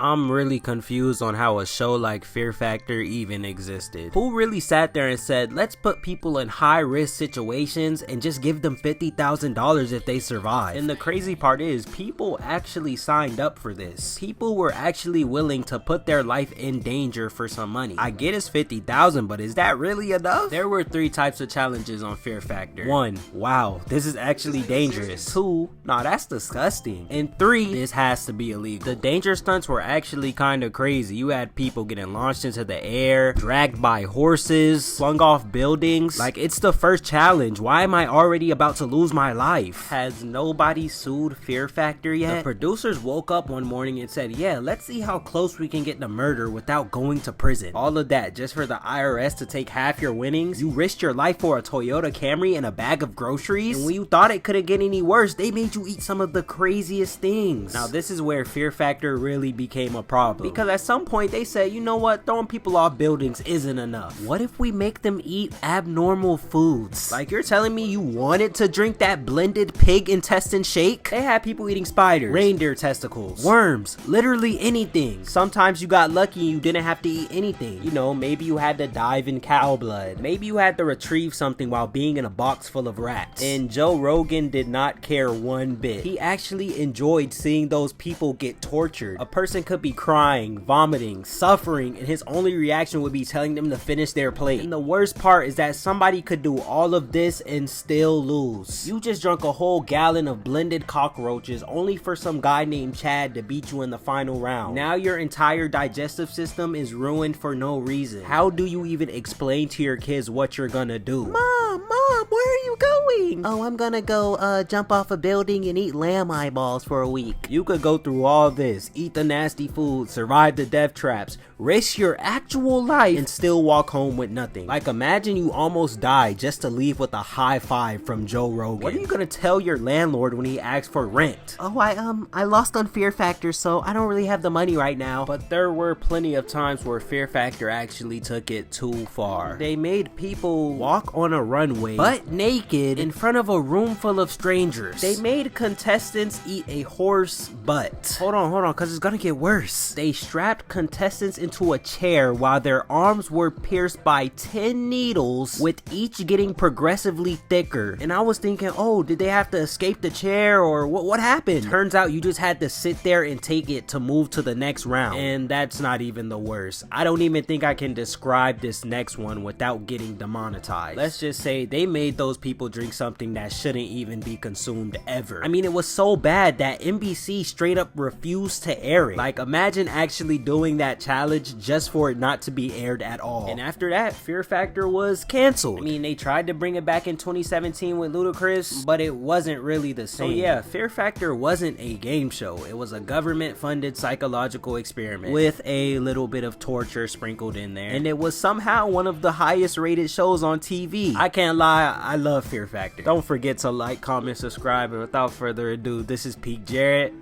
I'm really confused on how a show like Fear Factor even existed. Who really sat there and said, let's put people in high risk situations and just give them $50,000 if they survive? And the crazy part is, people actually signed up for this. People were actually willing to put their life in danger for some money. I get it's $50,000, but is that really enough? There were 3 types of challenges on Fear Factor. 1, wow, this is actually dangerous. 2, nah, that's disgusting. And 3, this has to be illegal. The danger stunts were actually kind of crazy. You had people getting launched into the air, dragged by horses, flung off buildings. Like, it's the first challenge. Why am I already about to lose my life? Has nobody sued Fear Factor yet? The producers woke up one morning and said, yeah, let's see how close we can get to murder without going to prison. All of that just for the IRS to take half your winnings? You risked your life for a Toyota Camry and a bag of groceries? And when you thought it couldn't get any worse, they made you eat some of the craziest things. Now, this is where Fear Factor really became a problem, because at some point they said, you know what, throwing people off buildings isn't enough. What if we make them eat abnormal foods? Like, you're telling me you wanted to drink that blended pig intestine shake? They had people eating spiders, reindeer testicles, worms, literally anything. Sometimes you got lucky and you didn't have to eat anything. You know, maybe you had to dive in cow blood. Maybe you had to retrieve something while being in a box full of rats. And Joe Rogan did not care one bit. He actually enjoyed seeing those people get tortured. A person could be crying, vomiting, suffering, and his only reaction would be telling them to finish their plate. And the worst part is that somebody could do all of this and still lose. You just drunk a whole gallon of blended cockroaches only for some guy named Chad to beat you in the final round. Now your entire digestive system is ruined for no reason. How do you even explain to your kids what you're gonna do? Mom, where are you going? Oh, I'm gonna go jump off a building and eat lamb eyeballs for a week. You could go through all this, eat the nasty food, survive the death traps, risk your actual life, and still walk home with nothing. Like, imagine you almost died just to leave with a high five from Joe Rogan. What are you gonna tell your landlord when he asks for rent? Oh, I lost on Fear Factor, so I don't really have the money right now. But there were plenty of times where Fear Factor actually took it too far. They made people walk on a runway butt naked in front of a room full of strangers. They made contestants eat a horse butt. Hold on, cause it's gonna get worse. They strapped contestants into a chair while their arms were pierced by 10 needles, with each getting progressively thicker. And I was thinking, oh, did they have to escape the chair, or what happened? Turns out you just had to sit there and take it to move to the next round. And that's not even the worst. I don't even think I can describe this next one without getting demonetized. Let's just say they made those people drink something that shouldn't even be consumed ever. I mean, it was so bad that NBC straight up refused to air it. Like, imagine actually doing that challenge just for it not to be aired at all. And after that, Fear Factor was canceled. I mean, they tried to bring it back in 2017 with Ludacris, but it wasn't really the same. So yeah, Fear Factor wasn't a game show. It was a government-funded psychological experiment with a little bit of torture sprinkled in there. And it was somehow one of the highest rated shows on TV. I can't lie, I love Fear Factor. Don't forget to like, comment, subscribe, and without further ado, this is Peak Jarrett,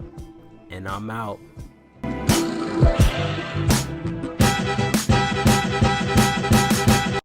and I'm out.